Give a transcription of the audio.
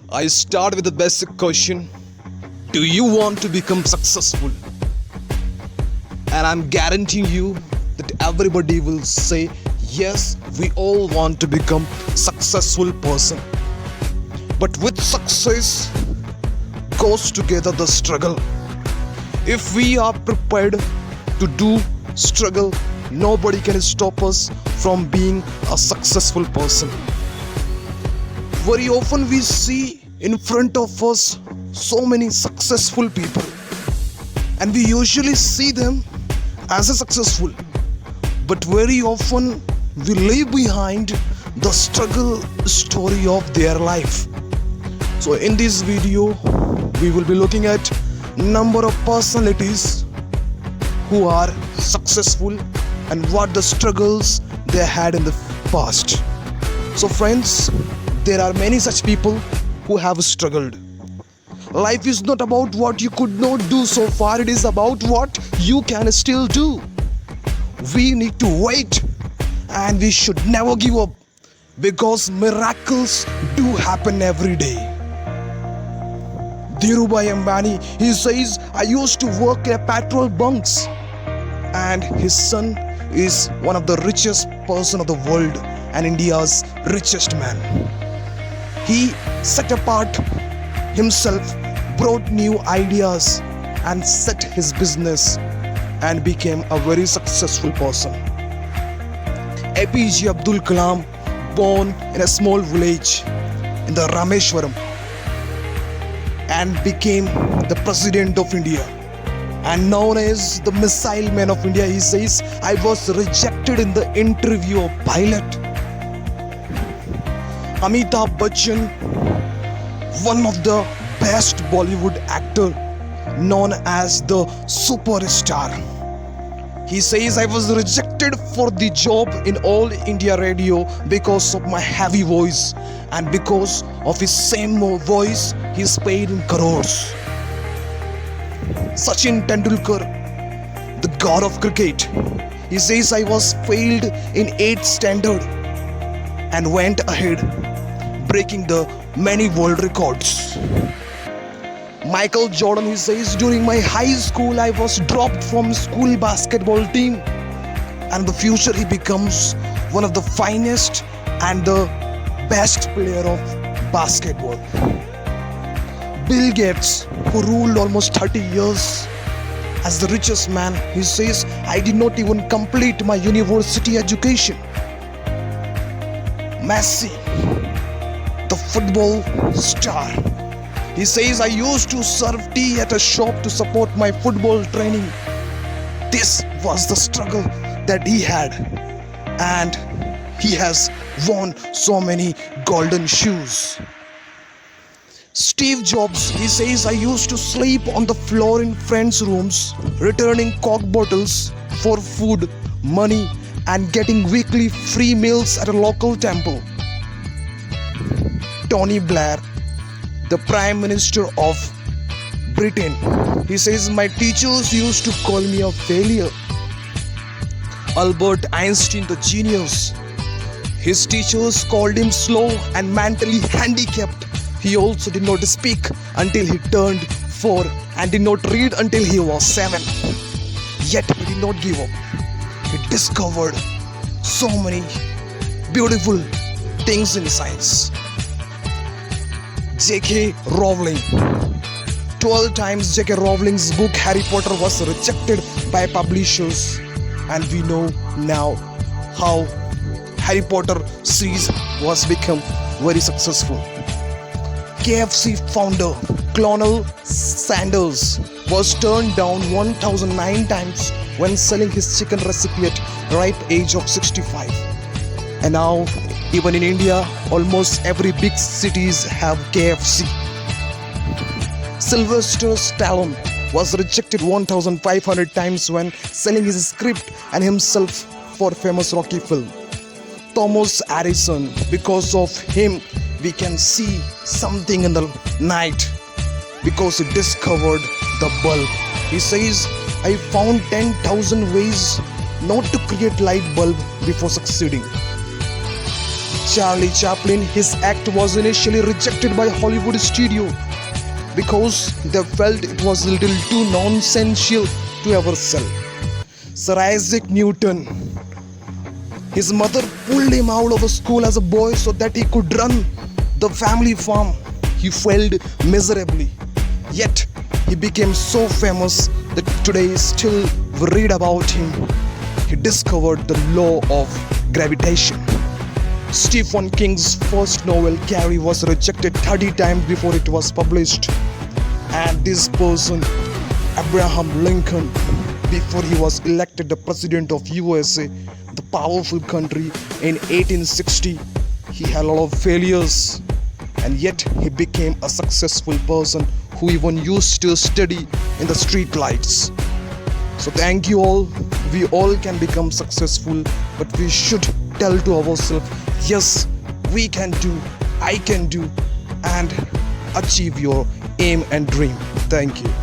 I start with the basic question. Do you want to become successful? And I'm guaranteeing you that everybody will say yes, we all want to become successful person. But with success goes together the struggle. If we are prepared to do struggle, nobody can stop us from being a successful person. Very often we see in front of us so many successful people, and we usually see them as a successful, but very often we leave behind the struggle story of their life. So in this video we will be looking at number of personalities who are successful and what the struggles they had in the past. So friends, there are many such people who have struggled. Life is not about what you could not do so far, it is about what you can still do. We need to wait and we should never give up, because miracles do happen every day. Dhirubhai Ambani, he says, I used to work at petrol bunks, and his son is one of the richest person of the world and India's richest man. He set apart himself, brought new ideas and set his business and became a very successful person. APJ Abdul Kalam, born in a small village in the Rameshwaram, and became the president of India and known as the missile man of India. He says, I was rejected in the interview of pilot. Amitabh Bachchan, one of the best Bollywood actor, known as the superstar. He says, I was rejected for the job in All India Radio because of my heavy voice, and because of his same voice he is paid in crores. Sachin Tendulkar, the god of cricket, he says, I was failed in 8th standard and went ahead, breaking the many world records. Michael Jordan, he says, during my high school I was dropped from school basketball team, and in the future he becomes one of the finest and the best player of basketball. Bill Gates, who ruled almost 30 years as the richest man, he says, I did not even complete my university education. Messi, the football star, he says, I used to serve tea at a shop to support my football training. This was the struggle that he had, and he has won so many golden shoes. Steve Jobs, he says, I used to sleep on the floor in friends' rooms, returning Coke bottles for food, money, and getting weekly free meals at a local temple. Tony Blair, the Prime Minister of Britain, he says, my teachers used to call me a failure. Albert Einstein, the genius, his teachers called him slow and mentally handicapped. He also did not speak until he turned 4 and did not read until he was 7. Yet he did not give up. He discovered so many beautiful things in science. J.K. Rowling. 12 times J.K. Rowling's book Harry Potter was rejected by publishers, and we know now how Harry Potter series was become very successful. KFC founder Colonel Sanders was turned down 1009 times when selling his chicken recipe at ripe age of 65. And now, even in India, almost every big cities have KFC. Sylvester Stallone was rejected 1500 times when selling his script and himself for famous Rocky film. Thomas Edison, because of him we can see something in the night, because he discovered the bulb. He says, I found 10,000 ways not to create light bulb before succeeding. Charlie Chaplin, his act was initially rejected by Hollywood studio because they felt it was a little too nonsensical to ever sell. Sir Isaac Newton, his mother pulled him out of school as a boy so that he could run the family farm. He failed miserably, yet he became so famous that today still we read about him. He discovered the law of gravitation. Stephen King's first novel Carrie was rejected 30 times before it was published. And this person, Abraham Lincoln, before he was elected the president of USA, the powerful country, in 1860, he had a lot of failures, and yet he became a successful person who even used to study in the street lights. So thank you all. We all can become successful, but we should tell to ourselves, yes, we can do, I can do, and achieve your aim and dream. Thank you.